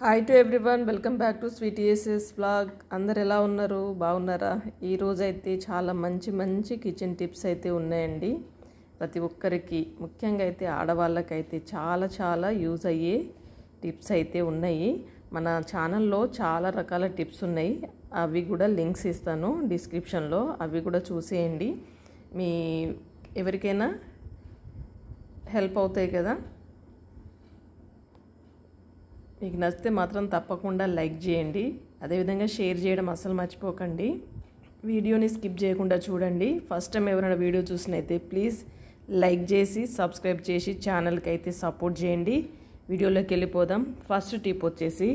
Hi to everyone, welcome back to Sweety SS vlog. అందరు ఎలా ఉన్నారు? బాగున్నారా? ఈరోజు అయితే చాలా మంచి మంచి కిచెన్ టిప్స్ అయితే ఉన్నాయండి. ప్రతి ఒక్కరికి, ముఖ్యంగా అయితే ఆడవాళ్ళకైతే చాలా చాలా యూజ్ అయ్యే టిప్స్ అయితే ఉన్నాయి. మన ఛానల్లో చాలా రకాల టిప్స్ ఉన్నాయి. అవి కూడా లింక్స్ ఇస్తాను డిస్క్రిప్షన్లో, అవి కూడా చూసేయండి. మీ ఎవరికైనా హెల్ప్ అవుతాయి కదా. మీకు నచ్చితే మాత్రం తప్పకుండా లైక్ చేయండి, అదేవిధంగా షేర్ చేయడం అస్సలు మర్చిపోకండి. వీడియోని స్కిప్ చేయకుండా చూడండి. ఫస్ట్ టైం ఎవరైనా వీడియో చూసినైతే ప్లీజ్ లైక్ చేసి సబ్స్క్రైబ్ చేసి ఛానల్కి అయితే సపోర్ట్ చేయండి. వీడియోలోకి వెళ్ళిపోదాం. ఫస్ట్ టిప్ వచ్చేసి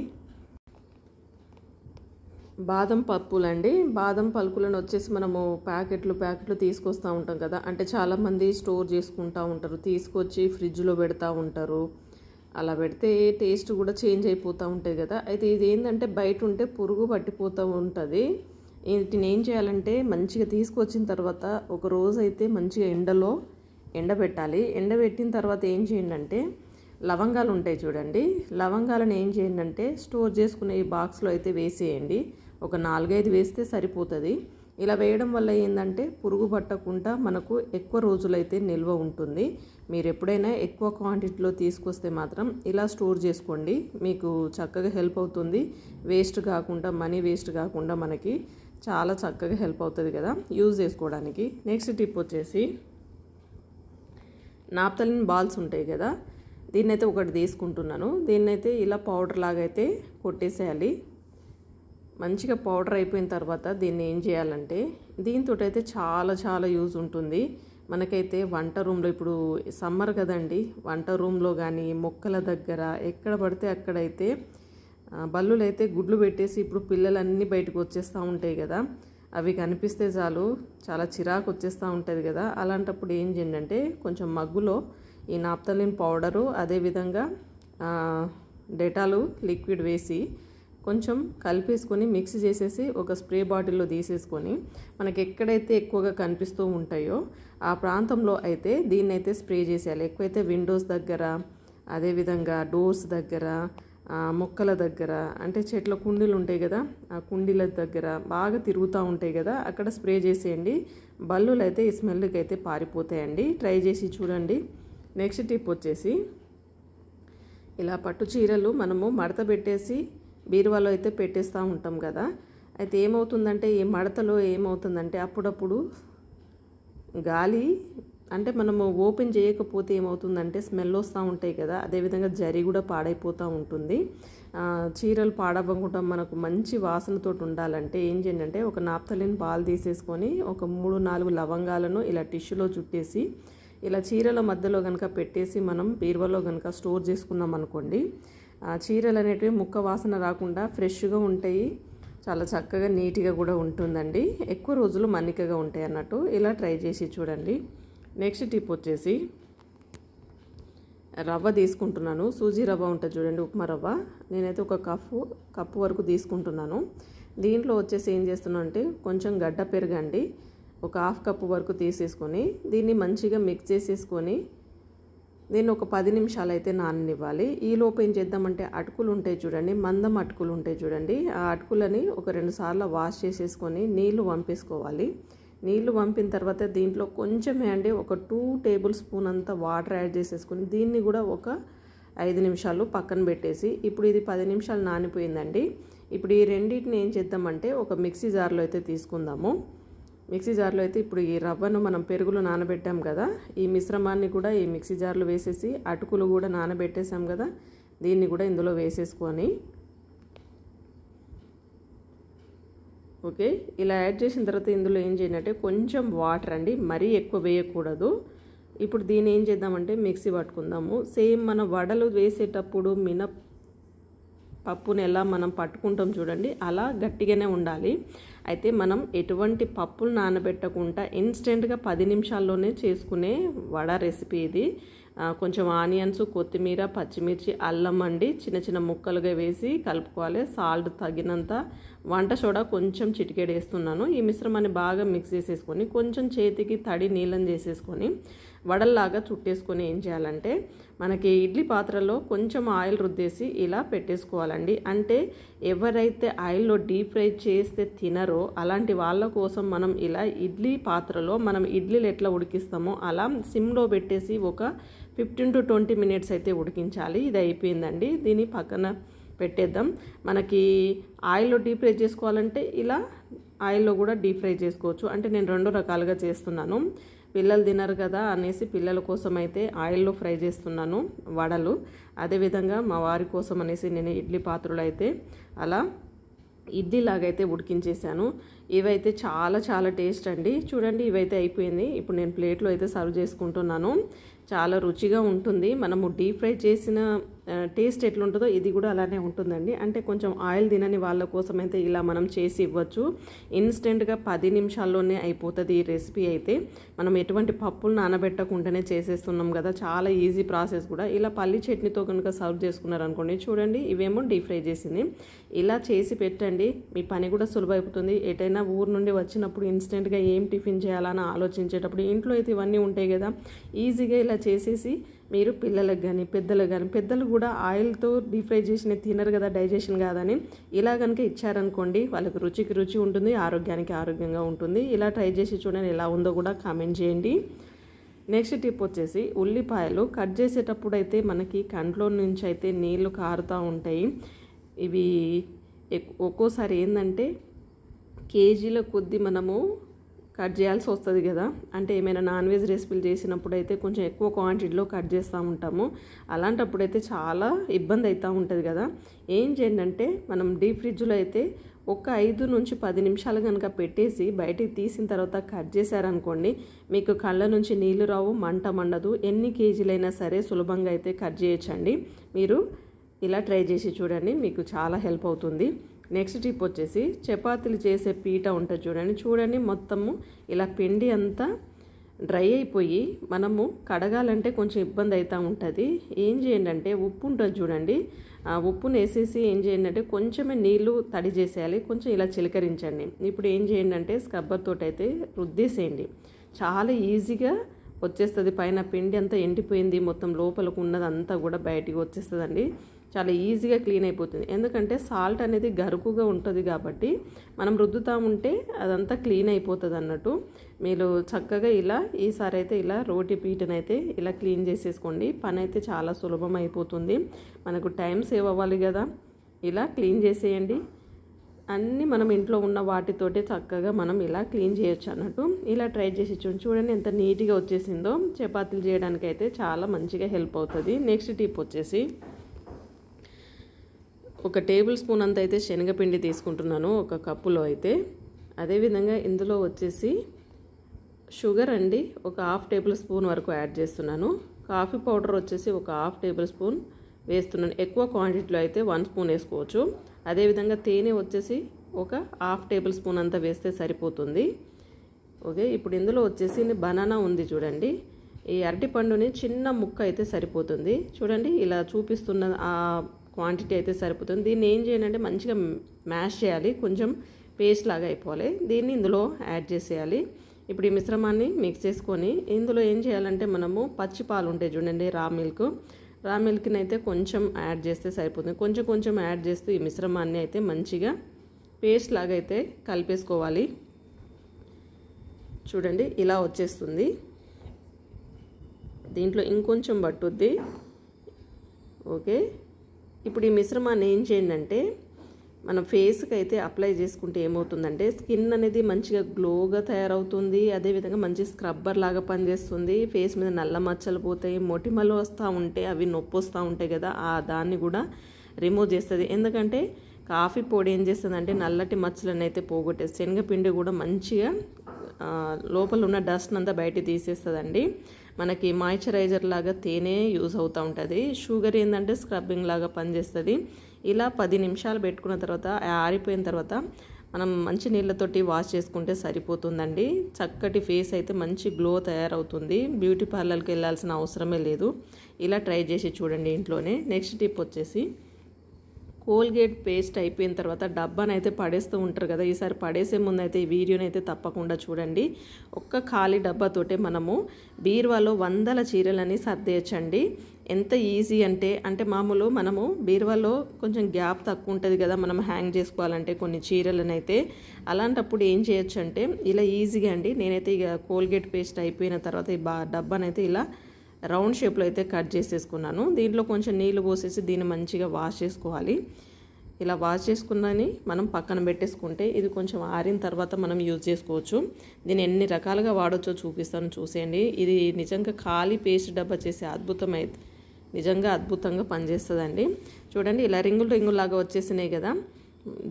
బాదం పప్పులండి. బాదం పలుకులను వచ్చేసి మనము ప్యాకెట్లు తీసుకొస్తూ ఉంటాం కదా. అంటే చాలామంది స్టోర్ చేసుకుంటూ ఉంటారు, తీసుకొచ్చి ఫ్రిడ్జ్లో పెడతా ఉంటారు. అలా పెడితే టేస్ట్ కూడా చేంజ్ అయిపోతూ ఉంటుంది కదా. అయితే ఇది ఏంటంటే బయట ఉంటే పురుగు పట్టిపోతూ ఉంటుంది. వీటిని ఏం చేయాలంటే మంచిగా తీసుకొచ్చిన తర్వాత ఒక రోజు అయితే మంచిగా ఎండబెట్టాలి. ఎండబెట్టిన తర్వాత ఏం చేయండి అంటే లవంగాలు ఉంటాయి చూడండి, లవంగాలను ఏం చేయండి అంటే స్టోర్ చేసుకునే ఈ బాక్స్లో అయితే వేసేయండి. ఒక 4-5 వేస్తే సరిపోతుంది. ఇలా వేయడం వల్ల ఏంటంటే పురుగు పట్టకుండా మనకు ఎక్కువ రోజులైతే నిల్వ ఉంటుంది. మీరు ఎప్పుడైనా ఎక్కువ క్వాంటిటీలో తీసుకొస్తే మాత్రం ఇలా స్టోర్ చేసుకోండి, మీకు చక్కగా హెల్ప్ అవుతుంది. వేస్ట్ కాకుండా, మనీ వేస్ట్ కాకుండా మనకి చాలా చక్కగా హెల్ప్ అవుతుంది కదా యూజ్ చేసుకోవడానికి. నెక్స్ట్ టిప్ వచ్చేసి నాప్థలిన్ బాల్స్ ఉంటాయి కదా, దీన్నైతే ఒకటి తీసుకుంటున్నాను. దీన్నైతే ఇలా పౌడర్ లాగా అయితే కొట్టేసేయాలి. మంచిగా పౌడర్ అయిపోయిన తర్వాత దీన్ని ఏం చేయాలంటే దీంతో అయితే చాలా చాలా యూజ్ ఉంటుంది మనకైతే. వంట రూమ్లో ఇప్పుడు సమ్మర్ కదండి, వంట రూమ్లో కానీ మొక్కల దగ్గర ఎక్కడ పడితే అక్కడైతే బల్లులు అయితే గుడ్లు పెట్టేసి ఇప్పుడు పిల్లలన్నీ బయటకు వచ్చేస్తూ ఉంటాయి కదా. అవి కనిపిస్తే చాలు చాలా చిరాకు వచ్చేస్తూ ఉంటుంది కదా. అలాంటప్పుడు ఏం చేయండి అంటే కొంచెం మగ్గులో ఈ నాప్థలిన్ పౌడరు, అదేవిధంగా డెటాలు లిక్విడ్ వేసి కొంచెం కలిపేసుకొని మిక్స్ చేసేసి ఒక స్ప్రే బాటిల్లో తీసేసుకొని మనకి ఎక్కడైతే ఎక్కువగా కనిపిస్తూ ఉంటాయో ఆ ప్రాంతంలో అయితే దీన్నైతే స్ప్రే చేసేయాలి. ఎక్కువైతే విండోస్ దగ్గర, అదేవిధంగా డోర్స్ దగ్గర, మొక్కల దగ్గర, అంటే చెట్ల కుండీలు ఉంటాయి కదా, ఆ కుండీల దగ్గర బాగా తిరుగుతూ ఉంటాయి కదా, అక్కడ స్ప్రే చేసేయండి. బల్లులు అయితే ఈ స్మెల్కి అయితే పారిపోతాయండి. ట్రై చేసి చూడండి. నెక్స్ట్ టిప్ వచ్చేసి ఇలా పట్టు చీరలు మనము మడత పెట్టేసి బీరువాలో అయితే పెట్టేస్తూ ఉంటాం కదా. అయితే ఏమవుతుందంటే ఈ మడతలో ఏమవుతుందంటే అప్పుడప్పుడు గాలి అంటే మనము ఓపెన్ చేయకపోతే ఏమవుతుందంటే స్మెల్ వస్తూ ఉంటాయి కదా. అదేవిధంగా జరి కూడా పాడైపోతూ ఉంటుంది. చీరలు పాడవ్వకుండా మనకు మంచి వాసనతో ఉండాలంటే ఏం చేయండి అంటే ఒక నాప్థలిన్ బాల్ తీసేసుకొని ఒక 3-4 లవంగాలను ఇలా టిష్యూలో చుట్టేసి ఇలా చీరల మధ్యలో కనుక పెట్టేసి మనం బీరువాలో కనుక స్టోర్ చేసుకున్నాం అనుకోండి, చీరలు అనేటివి ముక్క వాసన రాకుండా ఫ్రెష్గా ఉంటాయి, చాలా చక్కగా నీట్గా కూడా ఉంటుందండి. ఎక్కువ రోజులు మన్నికగా ఉంటాయి అన్నట్టు. ఇలా ట్రై చేసి చూడండి. నెక్స్ట్ టిప్ వచ్చేసి రవ్వ తీసుకుంటున్నాను. సూజీ రవ్వ ఉంటుంది చూడండి, ఉప్మా రవ్వ. నేనైతే ఒక కప్పు వరకు తీసుకుంటున్నాను. దీంట్లో వచ్చేసి ఏం చేస్తున్నాను అంటే కొంచెం గడ్డ పెరగండి, ఒక 1/2 కప్పు వరకు తీసేసుకొని దీన్ని మంచిగా మిక్స్ చేసేసుకొని దీన్ని ఒక 10 నిమిషాలు అయితే నాననివ్వాలి. ఈలోపు ఏం చేద్దామంటే అటుకులు ఉంటాయి చూడండి, మందం అటుకులు ఉంటాయి చూడండి, ఆ అటుకులని ఒక 2 సార్లు వాష్ చేసేసుకొని నీళ్లు వంపేసుకోవాలి. నీళ్లు వంపిన తర్వాత దీంట్లో కొంచెమే అండి ఒక 2 టేబుల్ స్పూన్ అంత వాటర్ యాడ్ చేసేసుకొని దీన్ని కూడా ఒక 5 నిమిషాలు పక్కన పెట్టేసి, ఇప్పుడు ఇది 10 నిమిషాలు నానిపోయిందండి. ఇప్పుడు ఈ రెండింటిని ఏం చేద్దామంటే ఒక మిక్సీ జార్లో అయితే తీసుకుందాము. మిక్సీ జార్లో అయితే ఇప్పుడు ఈ రవ్వను మనం పెరుగులో నానబెట్టాం కదా, ఈ మిశ్రమాన్ని కూడా ఈ మిక్సీ జార్లో వేసేసి, అటుకులు కూడా నానబెట్టేసాం కదా, దీన్ని కూడా ఇందులో వేసేసుకొని ఓకే ఇలా యాడ్ చేసిన తర్వాత ఇందులో ఏం చేయాలంటే కొంచెం వాటర్ అండి, మరీ ఎక్కువ వేయకూడదు. ఇప్పుడు దీన్ని ఏం చేద్దామంటే మిక్సీ పట్టుకుందాము. సేమ్ మన వడలు వేసేటప్పుడు పప్పుని ఎలా మనం పట్టుకుంటాం చూడండి, అలా గట్టిగానే ఉండాలి. అయితే మనం ఎటువంటి పప్పులు నానబెట్టకుండా ఇన్స్టెంట్గా 10 నిమిషాల్లోనే చేసుకునే వడ రెసిపీ ఇది. కొంచెం ఆనియన్స్, కొత్తిమీర, పచ్చిమిర్చి, అల్లం అండి చిన్న చిన్న ముక్కలుగా వేసి కలుపుకోవాలి. సాల్ట్ తగినంత, వంట సోడా కొంచెం చిటికెడు వేస్తున్నాను. ఈ మిశ్రమాన్ని బాగా మిక్స్ చేసేసుకొని కొంచెం చేతికి తడి నీళ్ళని చేసేసుకొని వడల్లాగా చుట్టేసుకొని ఏం చేయాలంటే మనకి ఇడ్లీ పాత్రలో కొంచెం ఆయిల్ రుద్దేసి ఇలా పెట్టేసుకోవాలండి. అంటే ఎవరైతే ఆయిల్లో డీప్ ఫ్రై చేస్తే తినరో అలాంటి వాళ్ళ కోసం మనం ఇలా ఇడ్లీ పాత్రలో మనం ఇడ్లీలు ఎట్లా ఉడికిస్తామో అలా సిమ్లో పెట్టేసి ఒక 15 to 20 minutes అయితే ఉడికించాలి. ఇది అయిపోయిందండి. దీన్ని పక్కన పెట్టేద్దాం. మనకి ఆయిల్లో డీప్ ఫ్రై చేసుకోవాలంటే ఇలా ఆయిల్లో కూడా డీప్ ఫ్రై చేసుకోవచ్చు. అంటే నేను 2 రకాలుగా చేస్తున్నాను. పిల్లలు తినరు కదా అనేసి పిల్లల కోసం అయితే ఆయిల్లో ఫ్రై చేస్తున్నాను వడలు. అదేవిధంగా మా వారి కోసం అనేసి నేను ఇడ్లీ పాత్రలో అయితే అలా ఇడ్లీ లాగైతే ఉడికించేసాను. ఇవైతే చాలా చాలా టేస్ట్ అండి. చూడండి ఇవైతే అయిపోయింది. ఇప్పుడు నేను ప్లేట్లో అయితే సర్వ్ చేసుకుంటున్నాను. చాలా రుచిగా ఉంటుంది. మనము డీప్ ఫ్రై చేసిన టేస్ట్ ఎట్లుంటుందో ఇది కూడా అలానే ఉంటుందండి. అంటే కొంచెం ఆయిల్ తినని వాళ్ళ కోసం అయితే ఇలా మనం చేసి ఇవ్వచ్చు. ఇన్స్టెంట్గా 10 నిమిషాల్లోనే అయిపోతుంది ఈ రెసిపీ అయితే. మనం ఎటువంటి పప్పులు నానబెట్టకుండానే చేసేస్తున్నాం కదా, చాలా ఈజీ ప్రాసెస్ కూడా. ఇలా పల్లి చట్నీతో కనుక సర్వ్ చేసుకున్నారనుకోండి, చూడండి ఇవేమో డీప్ ఫ్రై చేసింది. ఇలా చేసి పెట్టండి, మీ పని కూడా సులువైపోతుంది. ఎటైనా ఊరు నుండి వచ్చినప్పుడు ఇన్స్టెంట్గా ఏం టిఫిన్ చేయాలని ఆలోచించేటప్పుడు ఇంట్లో అయితే ఇవన్నీ ఉంటాయి కదా, ఈజీగా ఇలా చేసేసి మీరు పిల్లలకు కానీ పెద్దలకు కానీ, పెద్దలు కూడా ఆయిల్తో డీప్ ఫ్రై చేసిన తినరు కదా, డైజెషన్ కాదని ఇలా కనుక ఇచ్చారనుకోండి వాళ్ళకి రుచికి రుచి ఉంటుంది, ఆరోగ్యానికి ఆరోగ్యంగా ఉంటుంది. ఇలా ట్రై చేసి చూడండి, ఎలా ఉందో కూడా కామెంట్ చేయండి. నెక్స్ట్ టిప్ వచ్చేసి ఉల్లిపాయలు కట్ చేసేటప్పుడు అయితే మనకి కంట్లో నుంచి అయితే నీళ్లు కారుతూ ఉంటాయి. ఇవి ఒక్కోసారి ఏంటంటే కేజీల కొద్దీ మనము కట్ చేయాల్సి వస్తుంది కదా. అంటే ఏమైనా నాన్ వెజ్ రెసిపీలు చేసినప్పుడు అయితే కొంచెం ఎక్కువ క్వాంటిటీలో కట్ చేస్తూ ఉంటాము. అలాంటప్పుడు అయితే చాలా ఇబ్బంది అవుతూ ఉంటుంది కదా. ఏం చేయండి అంటే మనం డీప్ ఫ్రిడ్జ్లో అయితే ఒక 5 నుంచి 10 నిమిషాలు కనుక పెట్టేసి బయటికి తీసిన తర్వాత కట్ చేశారనుకోండి, మీకు కళ్ళ నుంచి నీళ్లు రావు, మంట మండదు. ఎన్ని కేజీలైనా సరే సులభంగా అయితే కట్ చేయొచ్చండి. మీరు ఇలా ట్రై చేసి చూడండి, మీకు చాలా హెల్ప్ అవుతుంది. నెక్స్ట్ టిప్ వచ్చేసి చపాతీలు చేసే పీట ఉంటుంది చూడండి మొత్తము ఇలా పిండి అంతా డ్రై అయిపోయి మనము కడగాలంటే కొంచెం ఇబ్బంది అవుతూ ఉంటుంది. ఏం చేయండి అంటే ఉప్పు ఉంటుంది చూడండి, ఆ ఉప్పును వేసేసి ఏం చేయండి అంటే కొంచెమే నీళ్లు తడి చేసేయాలి, కొంచెం ఇలా చిలకరించండి. ఇప్పుడు ఏం చేయండి అంటే స్క్రబ్బర్ తోటి అయితే రుద్దేసేయండి, చాలా ఈజీగా వచ్చేస్తుంది. పైన పిండి అంతా ఎండిపోయింది, మొత్తం లోపలకు ఉన్నదంతా కూడా బయటికి వచ్చేస్తుందండి. చాలా ఈజీగా క్లీన్ అయిపోతుంది. ఎందుకంటే సాల్ట్ అనేది గరుకుగా ఉంటుంది కాబట్టి మనం రుద్దుతూ ఉంటే అదంతా క్లీన్ అయిపోతుంది అన్నట్టు. మీరు చక్కగా ఇలా ఈసారి అయితే ఇలా రోటి పీటనైతే ఇలా క్లీన్ చేసేసుకోండి. పని అయితే చాలా సులభం అయిపోతుంది. మనకు టైం సేవ్ అవ్వాలి కదా. ఇలా క్లీన్ చేసేయండి. అన్నీ మనం ఇంట్లో ఉన్న వాటితోటే చక్కగా మనం ఇలా క్లీన్ చేయొచ్చు అన్నట్టు. ఇలా ట్రై చేసి చూడండి ఎంత నీట్గా వచ్చేసిందో. చపాతీలు చేయడానికి అయితే చాలా మంచిగా హెల్ప్ అవుతుంది. నెక్స్ట్ టిప్ వచ్చేసి ఒక టేబుల్ స్పూన్ అంత అయితే శనగపిండి తీసుకుంటున్నాను ఒక కప్పులో అయితే. అదేవిధంగా ఇందులో వచ్చేసి షుగర్ అండి ఒక 1/2 టేబుల్ స్పూన్ వరకు యాడ్ చేస్తున్నాను. కాఫీ పౌడర్ వచ్చేసి ఒక 1/2 టేబుల్ స్పూన్ వేస్తున్నాను. ఎక్కువ క్వాంటిటీలో అయితే 1 స్పూన్ వేసుకోవచ్చు. అదేవిధంగా తేనె వచ్చేసి ఒక 1/2 టేబుల్ స్పూన్ అంతా వేస్తే సరిపోతుంది. ఓకే, ఇప్పుడు ఇందులో వచ్చేసి బనానా ఉంది చూడండి, ఈ అరటిపండుని చిన్న ముక్క అయితే సరిపోతుంది. చూడండి ఇలా చూపిస్తున్న ఆ క్వాంటిటీ అయితే సరిపోతుంది. దీన్ని ఏం చేయాలంటే మంచిగా మ్యాష్ చేయాలి, కొంచెం పేస్ట్ లాగా అయిపోవాలి. దీన్ని ఇందులో యాడ్ చేసేయాలి. ఇప్పుడు ఈ మిశ్రమాన్ని మిక్స్ చేసుకొని ఇందులో ఏం చేయాలంటే మనము పచ్చి పాలు ఉంటాయి చూడండి, రా మిల్క్ని అయితే కొంచెం యాడ్ చేస్తే సరిపోతుంది. కొంచెం కొంచెం యాడ్ చేస్తూ ఈ మిశ్రమాన్ని అయితే మంచిగా పేస్ట్ లాగా అయితే కలిపేసుకోవాలి. చూడండి ఇలా వచ్చేస్తుంది. దీంట్లో ఇంకొంచెం పట్టుద్ది. ఓకే, ఇప్పుడు ఈ మిశ్రమాన్ని ఏం చేయండి అంటే మనం ఫేస్కి అయితే అప్లై చేసుకుంటే ఏమవుతుందంటే స్కిన్ అనేది మంచిగా గ్లోగా తయారవుతుంది. అదేవిధంగా మంచి స్క్రబ్బర్ లాగా పనిచేస్తుంది. ఫేస్ మీద నల్ల మచ్చలు పోతాయి, మొటిమలు వస్తూ ఉంటే అవి నొప్పి వస్తూ ఉంటాయి కదా, ఆ దాన్ని కూడా రిమూవ్ చేస్తుంది. ఎందుకంటే కాఫీ పొడి ఏం చేస్తుంది అంటే నల్లటి మచ్చలను అయితే పోగొట్టేస్తుంది. శనగపిండి కూడా మంచిగా లోపల ఉన్న డస్ట్ అంతా బయట తీసేస్తుందండి. మనకి మాయిశ్చరైజర్ లాగా తేనె యూజ్ అవుతూ ఉంటుంది. షుగర్ ఏంటంటే స్క్రబ్బింగ్ లాగా పనిచేస్తుంది. ఇలా 10 నిమిషాలు పెట్టుకున్న తర్వాత ఆరిపోయిన తర్వాత మనం మంచి నీళ్ళతోటి వాష్ చేసుకుంటే సరిపోతుందండి. చక్కటి ఫేస్ అయితే మంచి గ్లో తయారవుతుంది. బ్యూటీ పార్లర్కి వెళ్ళాల్సిన అవసరమే లేదు. ఇలా ట్రై చేసి చూడండి ఇంట్లోనే. నెక్స్ట్ టిప్ వచ్చేసి కోల్గేట్ పేస్ట్ అయిపోయిన తర్వాత డబ్బానైతే పడేస్తూ ఉంటారు కదా, ఈసారి పడేసే ముందు అయితే ఈ వీడియోనైతే తప్పకుండా చూడండి. ఒక్క ఖాళీ డబ్బాతోటే మనము బీరువాలో వందల చీరలని సర్దేయచ్చండి. ఎంత ఈజీ అంటే మామూలు మనము బీరువాలో కొంచెం గ్యాప్ తక్కువ ఉంటుంది కదా, మనం హ్యాంగ్ చేసుకోవాలంటే కొన్ని చీరలనైతే. అలాంటప్పుడు ఏం చేయొచ్చు అంటే ఇలా ఈజీగా అండి, నేనైతే ఇక కోల్గేట్ పేస్ట్ అయిపోయిన తర్వాత ఈ డబ్బానైతే ఇలా రౌండ్ షేప్లో అయితే కట్ చేసేసుకున్నాను. దీంట్లో కొంచెం నీళ్ళు పోసేసి దీన్ని మంచిగా వాష్ చేసుకోవాలి. ఇలా వాష్ చేసుకున్నని మనం పక్కన పెట్టేసుకుంటే ఇది కొంచెం ఆరిన తర్వాత మనం యూజ్ చేసుకోవచ్చు. దీన్ని ఎన్ని రకాలుగా వాడొచ్చో చూపిస్తాను, చూసేయండి. ఇది నిజంగా ఖాళీ పేస్ట్ డబ్బా చేసే అద్భుతమైతే నిజంగా అద్భుతంగా పనిచేస్తుందండి. చూడండి ఇలా రింగులు లాగా వచ్చేసినాయి కదా.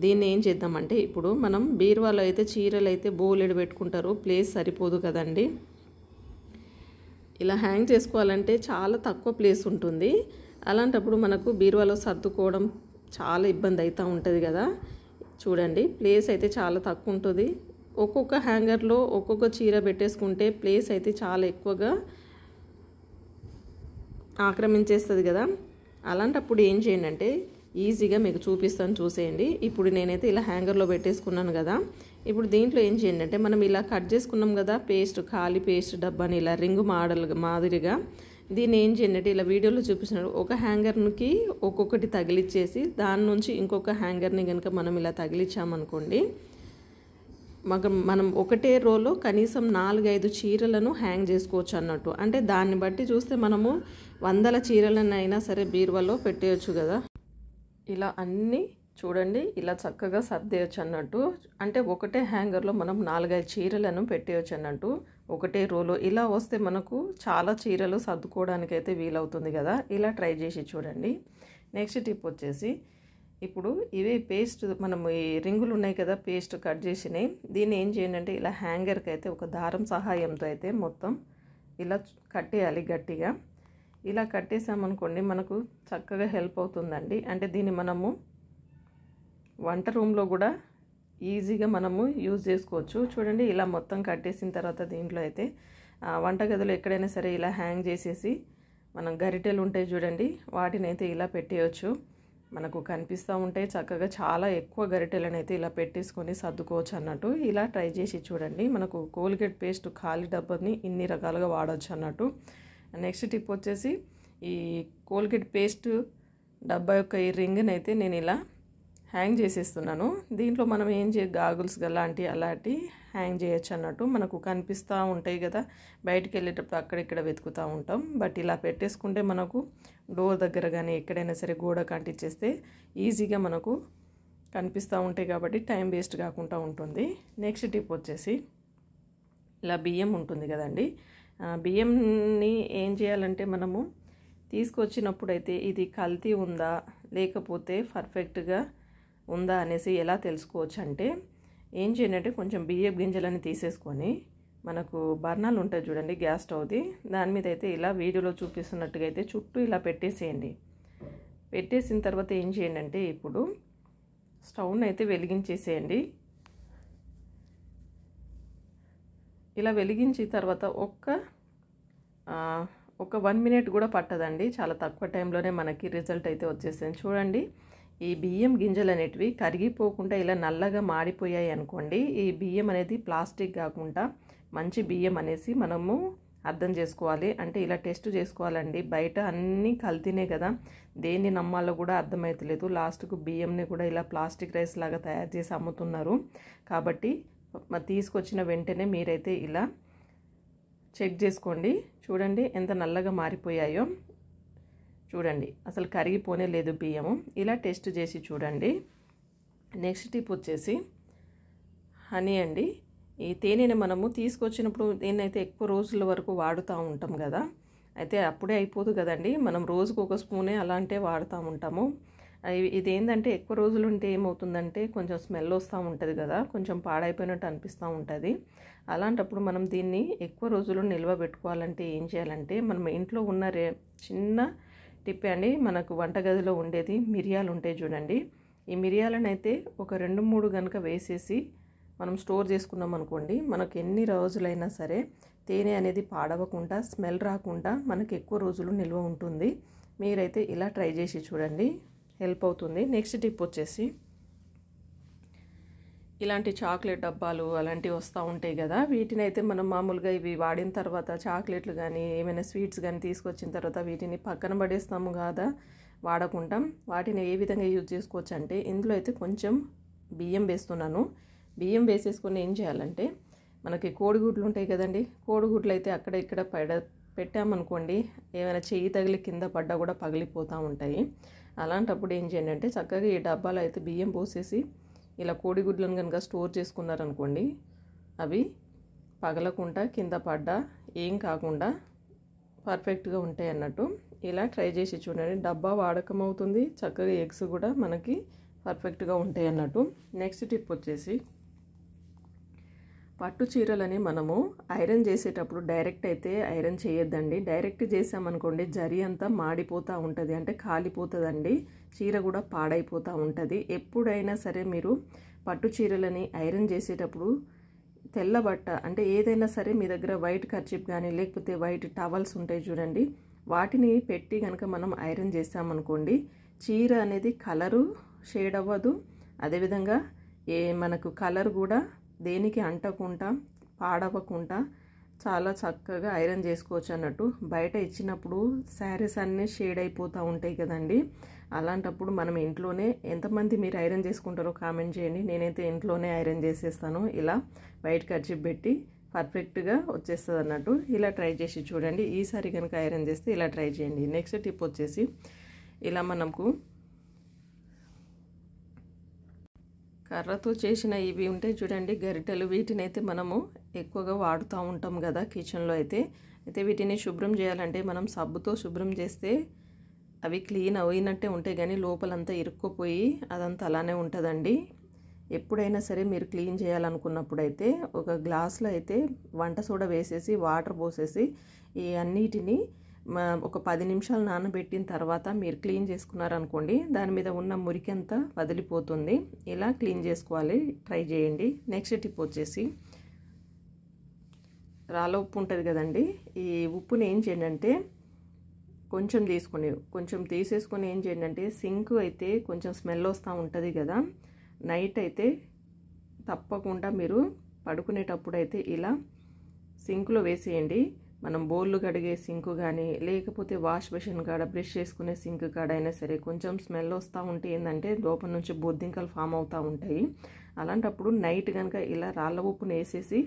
దీన్ని ఏం చేద్దామంటే ఇప్పుడు మనం బీరువాలో అయితే చీరలు అయితే బోలెడు పెట్టుకుంటారు, ప్లేస్ సరిపోదు కదండి. ఇలా హ్యాంగ్ చేసుకోవాలంటే చాలా తక్కువ ప్లేస్ ఉంటుంది. అలాంటప్పుడు మనకు బీరువాలో సర్దుకోవడం చాలా ఇబ్బంది అవుతూ ఉంటుంది కదా. చూడండి ప్లేస్ అయితే చాలా తక్కువ ఉంటుంది. ఒక్కొక్క హ్యాంగర్లో ఒక్కొక్క చీర పెట్టేసుకుంటే ప్లేస్ అయితే చాలా ఎక్కువగా ఆక్రమించేస్తుంది కదా. అలాంటప్పుడు ఏం చేయండి అంటే ఈజీగా మీకు చూపిస్తాను, చూసేయండి. ఇప్పుడు నేనైతే ఇలా హ్యాంగర్లో పెట్టేసుకున్నాను కదా. ఇప్పుడు దీంట్లో ఏం చేయండి అంటే మనం ఇలా కట్ చేసుకున్నాం కదా పేస్ట్, ఖాళీ పేస్ట్ డబ్బాని ఇలా రింగు మాదిరిగా దీన్ని ఏం చేయండి అంటే ఇలా వీడియోలో చూపిస్తున్నాడు ఒక హ్యాంగర్కి ఒక్కొక్కటి తగిలిచ్చేసి దాని నుంచి ఇంకొక హ్యాంగర్ని కనుక మనం ఇలా తగిలిచ్చామనుకోండి, మనం ఒకటే రోలో కనీసం 4-5 చీరలను హ్యాంగ్ చేసుకోవచ్చు అన్నట్టు. అంటే దాన్ని బట్టి చూస్తే మనము వందల చీరలనైనా సరే బీరువాలో పెట్టేయచ్చు కదా. ఇలా అన్నీ చూడండి ఇలా చక్కగా సర్దేయచ్చు అన్నట్టు. అంటే ఒకటే హ్యాంగర్లో మనం 4-5 చీరలను పెట్టేయచ్చు అన్నట్టు ఒకటే రోలో. ఇలా వస్తే మనకు చాలా చీరలు సర్దుకోవడానికైతే వీలవుతుంది కదా. ఇలా ట్రై చేసి చూడండి. నెక్స్ట్ టిప్ వచ్చేసి ఇప్పుడు ఇవే పేస్ట్ మనం ఈ రింగులు ఉన్నాయి కదా పేస్ట్ కట్ చేసినాయి, దీన్ని ఏం చేయండి అంటే ఇలా హ్యాంగర్కి అయితే ఒక దారం సహాయంతో అయితే మొత్తం ఇలా కట్టేయాలి గట్టిగా. ఇలా కట్టేసామనుకోండి మనకు చక్కగా హెల్ప్ అవుతుందండి. అంటే దీన్ని మనము వంట రూమ్లో కూడా ఈజీగా మనము యూజ్ చేసుకోవచ్చు. చూడండి ఇలా మొత్తం కట్టేసిన తర్వాత దీంట్లో అయితే వంటగదిలో ఎక్కడైనా సరే ఇలా హ్యాంగ్ చేసేసి మనం గరిటెలు ఉంటాయి చూడండి, వాటిని అయితే ఇలా పెట్టేయచ్చు. మనకు కనిపిస్తూ ఉంటాయి చక్కగా, చాలా ఎక్కువ గరిటెలను అయితే ఇలా పెట్టేసుకొని సర్దుకోవచ్చు అన్నట్టు. ఇలా ట్రై చేసి చూడండి. మనకు కోల్గేట్ పేస్ట్ ఖాళీ డబ్బాని ఇన్ని రకాలుగా వాడవచ్చు అన్నట్టు. నెక్స్ట్ టిప్ వచ్చేసి ఈ కోల్గేట్ పేస్ట్ డబ్బా యొక్క ఈ రింగ్ని అయితే నేను ఇలా హ్యాంగ్ చేసేస్తున్నాను. దీంట్లో మనం ఏం గాగుల్స్ అలాంటి హ్యాంగ్ చేయొచ్చు అన్నట్టు. మనకు కనిపిస్తూ ఉంటాయి కదా, బయటికి వెళ్ళేటప్పుడు అక్కడిక్కడ వెతుకుతూ ఉంటాం. బట్ ఇలా పెట్టేసుకుంటే మనకు డోర్ దగ్గర కానీ ఎక్కడైనా సరే గోడ కంటిచ్చేస్తే ఈజీగా మనకు కనిపిస్తూ ఉంటాయి కాబట్టి టైం వేస్ట్ కాకుండా ఉంటుంది. నెక్స్ట్ టిప్ వచ్చేసి ఇలా బియ్యం ఉంటుంది కదండి, బియ్యంని ఏం చేయాలంటే మనము తీసుకొచ్చినప్పుడు అయితే ఇది కల్తీ ఉందా లేకపోతే పర్ఫెక్ట్గా ఉందా అనేసి ఎలా తెలుసుకోవచ్చు అంటే ఏం చేయాలంటే కొంచెం బియ్యం గింజలని తీసేసుకొని మనకు బర్నాలు ఉంటాయి చూడండి గ్యాస్ స్టవ్ది, దాని మీద అయితే ఇలా వీడియోలో చూపిస్తున్నట్టుగా అయితే చుట్టూ ఇలా పెట్టేసేయండి. పెట్టేసిన తర్వాత ఏం చేయండి అంటే ఇప్పుడు స్టవ్ని అయితే వెలిగించేసేయండి. ఇలా వెలిగించిన తర్వాత ఒక 1 మినిట్ కూడా పట్టదండి, చాలా తక్కువ టైంలోనే మనకి రిజల్ట్ అయితే వచ్చేసింది. చూడండి ఈ బియ్యం గింజలు అనేటివి కరిగిపోకుండా ఇలా నల్లగా మాడిపోయాయి అనుకోండి, ఈ బియ్యం అనేది ప్లాస్టిక్ కాకుండా మంచి బియ్యం అనేసి మనము అర్థం చేసుకోవాలి. అంటే ఇలా టెస్ట్ చేసుకోవాలండి. బయట అన్నీ కల్తీనే కదా, దేన్ని నమ్మాలో కూడా అర్థమవుతలేదు. లాస్ట్కు బియ్యంని కూడా ఇలా ప్లాస్టిక్ రైస్ లాగా తయారు చేసి అమ్ముతున్నారు. కాబట్టి తీసుకొచ్చిన వెంటనే మీరైతే ఇలా చెక్ చేసుకోండి. చూడండి ఎంత నల్లగా మారిపోయాయో, చూడండి అసలు కరిగిపోనే లేదు బియ్యము. ఇలా టెస్ట్ చేసి చూడండి. నెక్స్ట్ టిప్ వచ్చేసి హనీ అండి. ఈ తేనెని మనము తీసుకొచ్చినప్పుడు దీన్నైతే ఎక్కువ రోజుల వరకు వాడుతూ ఉంటాం కదా, అయితే అప్పుడే అయిపోదు కదండి, మనం రోజుకు ఒక స్పూనే అలాంటే వాడుతూ ఉంటాము. ఇదేంటంటే ఎక్కువ రోజులు ఉంటే ఏమవుతుందంటే కొంచెం స్మెల్ వస్తూ ఉంటుంది కదా, కొంచెం పాడైపోయినట్టు అనిపిస్తూ ఉంటుంది. అలాంటప్పుడు మనం దీన్ని ఎక్కువ రోజులు నిల్వ పెట్టుకోవాలంటే ఏం చేయాలంటే మనం ఇంట్లో ఉన్న చిన్న టిప్పే అండి, మనకు వంటగదిలో ఉండేది మిరియాలు ఉంటాయి చూడండి, ఈ మిరియాలను అయితే ఒక 2-3 కనుక వేసేసి మనం స్టోర్ చేసుకున్నాం అనుకోండి, మనకు ఎన్ని రోజులైనా సరే తేనె అనేది పాడవకుండా స్మెల్ రాకుండా మనకు ఎక్కువ రోజులు నిల్వ ఉంటుంది. మీరైతే ఇలా ట్రై చేసి చూడండి, హెల్ప్ అవుతుంది. నెక్స్ట్ టిప్ వచ్చేసి ఇలాంటి చాక్లెట్ డబ్బాలు అలాంటివి వస్తూ ఉంటాయి కదా, వీటిని అయితే మనం మామూలుగా ఇవి వాడిన తర్వాత చాక్లెట్లు కానీ ఏమైనా స్వీట్స్ కానీ తీసుకొచ్చిన తర్వాత వీటిని పక్కన పడేస్తాము కదా వాడకుండా, వాటిని ఏ విధంగా యూజ్ చేసుకోవచ్చు అంటే ఇందులో అయితే కొంచెం బియ్యం వేస్తున్నాను. బియ్యం వేసేసుకొని ఏం చేయాలంటే మనకి కోడిగుడ్లు ఉంటాయి కదండి, కోడిగుడ్లు అయితే అక్కడ ఇక్కడ పెట్టామనుకోండి ఏమైనా చెయ్యి తగిలి కింద పడ్డా కూడా పగిలిపోతూ ఉంటాయి. అలాంటప్పుడు ఏం చేయండి అంటే చక్కగా ఈ డబ్బాలో అయితే బియ్యం పోసేసి ఇలా కోడిగుడ్లను కనుక స్టోర్ చేసుకున్నారనుకోండి అవి పగలకుండా కింద పడ్డా ఏం కాకుండా పర్ఫెక్ట్గా ఉంటాయి అన్నట్టు. ఇలా ట్రై చేసి చూడండి, డబ్బా వాడకం అవుతుంది, చక్కగా ఎగ్స్ కూడా మనకి పర్ఫెక్ట్గా ఉంటాయి అన్నట్టు. నెక్స్ట్ టిప్ వచ్చేసి పట్టు చీరలని మనము ఐరన్ చేసేటప్పుడు డైరెక్ట్ అయితే ఐరన్ చేయొద్దండి. డైరెక్ట్ చేసామనుకోండి జరీ అంతా మాడిపోతూ ఉంటుంది, అంటే కాలిపోతుందండి, చీర కూడా పాడైపోతూ ఉంటుంది. ఎప్పుడైనా సరే మీరు పట్టు చీరలని ఐరన్ చేసేటప్పుడు తెల్ల బట్ట అంటే ఏదైనా సరే మీ దగ్గర వైట్ కర్చీప్ కానీ లేకపోతే వైట్ టవల్స్ ఉంటాయి చూడండి, వాటిని పెట్టి కనుక మనం ఐరన్ చేసామనుకోండి చీర అనేది కలరు షేడ్ అవ్వదు, అదేవిధంగా మనకు కలర్ కూడా దేనికి అంటకుండా పాడవకుండా చాలా చక్కగా ఐరన్ చేసుకోవచ్చు అన్నట్టు. బయట ఇచ్చినప్పుడు శారీస్ అన్నీ షేడ్ అయిపోతూ ఉంటాయి కదండి, అలాంటప్పుడు మనం ఇంట్లోనే ఎంతమంది మీరు ఐరన్ చేసుకుంటారో కామెంట్ చేయండి. నేనైతే ఇంట్లోనే ఐరన్ చేసేస్తాను, ఇలా వైట్ కర్చీప్ పెట్టి పర్ఫెక్ట్గా వచ్చేస్తుంది అన్నట్టు. ఇలా ట్రై చేసి చూడండి, ఈసారి కనుక ఐరన్ చేస్తే ఇలా ట్రై చేయండి. నెక్స్ట్ టిప్ వచ్చేసి ఇలా మనకు కర్రతో చేసిన ఇవి ఉంటాయి చూడండి గరిటెలు, వీటిని అయితే మనము ఎక్కువగా వాడుతూ ఉంటాం కదా కిచెన్లో అయితే వీటిని శుభ్రం చేయాలంటే మనం సబ్బుతో శుభ్రం చేస్తే అవి క్లీన్ అయినట్టే ఉంటాయి, కానీ లోపలంతా ఇరుక్కుపోయి అదంతా అలానే ఉంటుందండి. ఎప్పుడైనా సరే మీరు క్లీన్ చేయాలనుకున్నప్పుడు అయితే ఒక గ్లాస్లో అయితే వంట సోడా వేసేసి వాటర్ పోసేసి ఈ అన్నిటిని ఒక 10 నిమిషాలు నానబెట్టిన తర్వాత మీరు క్లీన్ చేసుకున్నారనుకోండి దాని మీద ఉన్న మురికి అంతా వదిలిపోతుంది. ఇలా క్లీన్ చేసుకోవాలి, ట్రై చేయండి. నెక్స్ట్ టిప్ వచ్చేసి రాళ్ళ ఉప్పు ఉంటుంది కదండి, ఈ ఉప్పుని ఏం చేయండి అంటే కొంచెం తీసేసుకొని ఏం చేయండి అంటే సింక్ అయితే కొంచెం స్మెల్ వస్తూ ఉంటుంది కదా, నైట్ అయితే తప్పకుండా మీరు పడుకునేటప్పుడు అయితే ఇలా సింక్లో వేసేయండి. మనం బోళ్ళు కడిగే సింక్ కానీ లేకపోతే వాష్ బేసిన్ కాడ బ్రష్ చేసుకునే సింక్ కాడ అయినా సరే కొంచెం స్మెల్ వస్తూ ఉంటే ఏంటంటే లోపల నుంచి బొద్దింకలు ఫామ్ అవుతూ ఉంటాయి. అలాంటప్పుడు నైట్ కనుక ఇలా రాళ్ళ ఉప్పును వేసేసి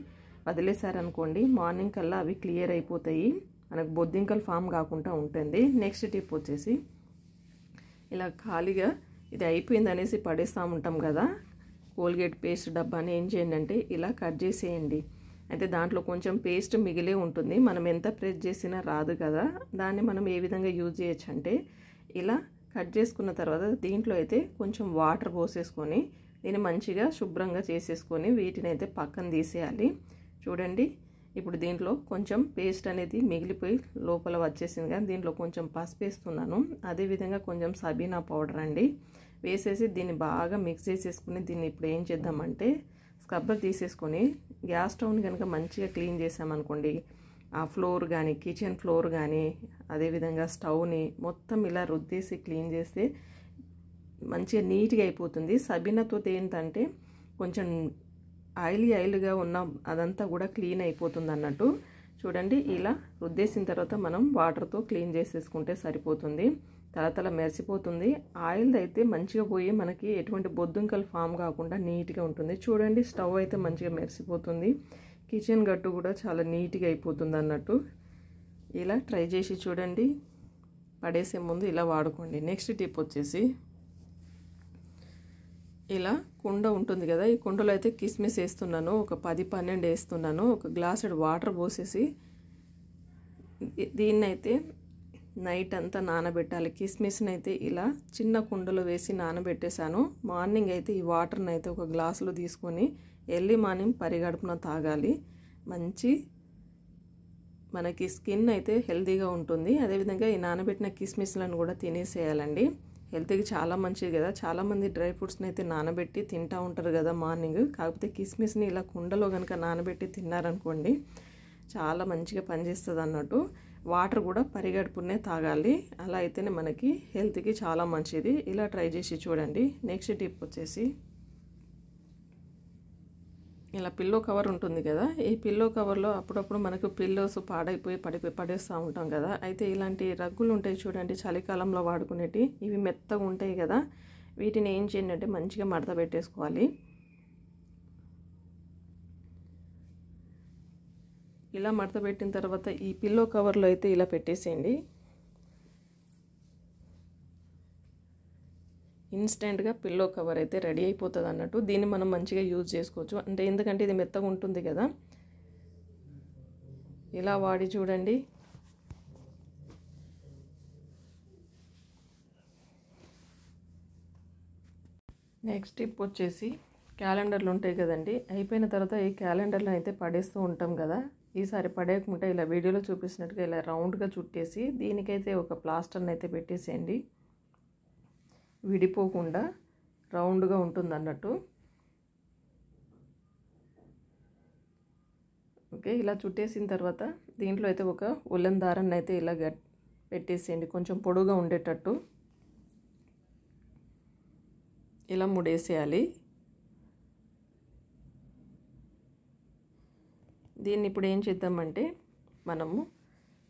వదిలేసారనుకోండి మార్నింగ్ కల్లా అవి క్లియర్ అయిపోతాయి, మనకు బొద్దింకలు ఫామ్ కాకుండా ఉంటుంది. నెక్స్ట్ టిప్ వచ్చేసి ఇలా ఖాళీగా ఇది అయిపోయింది అనేసి పడేస్తూ ఉంటాం కదా కోల్గేట్ పేస్ట్ డబ్బాని ఏం చేయండి అంటే ఇలా కట్ చేసేయండి. అయితే దాంట్లో కొంచెం పేస్ట్ మిగిలే ఉంటుంది, మనం ఎంత ప్రెస్ చేసినా రాదు కదా, దాన్ని మనం ఏ విధంగా యూజ్ చేయొచ్చు అంటే ఇలా కట్ చేసుకున్న తర్వాత దీంట్లో అయితే కొంచెం వాటర్ పోసేసుకొని దీన్ని మంచిగా శుభ్రంగా చేసేసుకొని వీటిని అయితే పక్కన తీసేయాలి. చూడండి ఇప్పుడు దీంట్లో కొంచెం పేస్ట్ అనేది మిగిలిపోయి లోపల వచ్చేసింది కానీ దీంట్లో కొంచెం పసుపు వేస్తున్నాను, అదేవిధంగా కొంచెం సబీనా పౌడర్ అండి వేసేసి దీన్ని బాగా మిక్స్ చేసేసుకుని దీన్ని ఇప్పుడు ఏం చేద్దామంటే స్క్రబ్బర్ తీసేసుకొని గ్యాస్ స్టవ్ని కనుక మంచిగా క్లీన్ చేసామనుకోండి ఆ ఫ్లోర్ కానీ కిచెన్ ఫ్లోర్ కానీ అదేవిధంగా స్టవ్ని మొత్తం ఇలా రుద్దేసి క్లీన్ చేస్తే మంచిగా నీట్గా అయిపోతుంది. సబీనాతో ఏంటంటే కొంచెం ఆయిల్గా ఉన్న అదంతా కూడా క్లీన్ అయిపోతుంది అన్నట్టు. చూడండి ఇలా రుద్దేసిన తర్వాత మనం వాటర్తో క్లీన్ చేసేసుకుంటే సరిపోతుంది, తలతల మెరిసిపోతుంది. ఆయిల్ అయితే మంచిగా పోయి మనకి ఎటువంటి బొద్దుంకలు ఫామ్ కాకుండా నీట్గా ఉంటుంది. చూడండి స్టవ్ అయితే మంచిగా మెరిసిపోతుంది, కిచెన్ గట్టు కూడా చాలా నీట్గా అయిపోతుంది అన్నట్టు. ఇలా ట్రై చేసి చూడండి, పడేసే ముందు ఇలా వాడుకోండి. నెక్స్ట్ టిప్ వచ్చేసి ఇలా కుండ ఉంటుంది కదా, ఈ కుండలో అయితే కిస్మిస్ వేస్తున్నాను, ఒక 10-12 వేస్తున్నాను, ఒక గ్లాసుడు వాటర్ పోసేసి దీన్నైతే నైట్ అంతా నానబెట్టాలి. కిస్మిస్ని అయితే ఇలా చిన్న కుండలో వేసి నానబెట్టేశాను. మార్నింగ్ అయితే ఈ వాటర్ని అయితే ఒక గ్లాసులో తీసుకొని ఎర్లీ మార్నింగ్ పరిగడుపున తాగాలి. మంచి మనకి స్కిన్ అయితే హెల్తీగా ఉంటుంది. అదేవిధంగా ఈ నానబెట్టిన కిస్మిస్లను కూడా తినేసేయాలండి, హెల్త్కి చాలా మంచిది కదా. చాలామంది డ్రై ఫ్రూట్స్ని అయితే నానబెట్టి తింటూ ఉంటారు కదా మార్నింగ్, కాకపోతే కిస్మిస్ని ఇలా కుండలో కనుక నానబెట్టి తిన్నారనుకోండి చాలా మంచిగా పనిచేస్తుంది అన్నట్టు. వాటర్ కూడా పరిగడుపునే తాగాలి. అలా అయితేనే మనకి హెల్త్కి చాలా మంచిది. ఇలా ట్రై చేసి చూడండి. నెక్స్ట్ టిప్ వచ్చేసి ఇలా పిల్లో కవర్ ఉంటుంది కదా, ఈ పిల్లో కవర్లో అప్పుడప్పుడు మనకు పిల్లోస్ పాడైపోయి పడేస్తూ ఉంటాం కదా. అయితే ఇలాంటి రగ్గులు ఉంటాయి చూడండి, చలికాలంలో వాడుకునేవి. ఇవి మెత్తగా ఉంటాయి కదా, వీటిని ఏం చేయండి అంటే మంచిగా మడత పెట్టేసుకోవాలి. ఇలా మడత పెట్టిన తర్వాత ఈ పిల్లో కవర్లో అయితే ఇలా పెట్టేసేయండి. ఇన్స్టెంట్గా పిల్లో కవర్ అయితే రెడీ అయిపోతుంది అన్నట్టు. దీన్ని మనం మంచిగా యూజ్ చేసుకోవచ్చు, అంటే ఎందుకంటే ఇది మెత్తగా ఉంటుంది కదా. ఇలా వాడి చూడండి. నెక్స్ట్ టిప్ వచ్చేసి క్యాలెండర్లు ఉంటాయి కదండి, అయిపోయిన తర్వాత ఈ క్యాలెండర్లను అయితే పడేస్తూ ఉంటాం కదా. ఈసారి పడేయకుండా ఇలా వీడియోలో చూపిస్తున్నట్టుగా ఇలా రౌండ్గా చుట్టేసి దీనికైతే ఒక ప్లాస్టర్ని అయితే పెట్టేసేయండి. విడిపోకుండా రౌండ్గా ఉంటుంది అన్నట్టు. ఓకే, ఇలా చుట్టేసిన తర్వాత దీంట్లో అయితే ఒక ఉల్లెన్ దారాన్ని అయితే ఇలా పెట్టేసేయండి, కొంచెం పొడుగా ఉండేటట్టు. ఇలా ముడేసేయాలి. దీన్ని ఇప్పుడు ఏం చేద్దామంటే మనము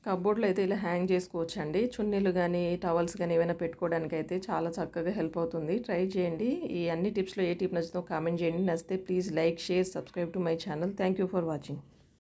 కబోర్డ్లో అయితే ఇలా హ్యాంగ్ చేసుకోవచ్చండి. చున్నీలు కానీ టవల్స్ కానీ ఏమైనా పెట్టుకోవడానికి అయితే చాలా చక్కగా హెల్ప్ అవుతుంది. ట్రై చేయండి. ఈ అన్ని టిప్స్లో ఏ టిప్ నచ్చుతుందో కామెంట్ చేయండి. నచ్చితే please like, share, subscribe to my channel. Thank you for watching.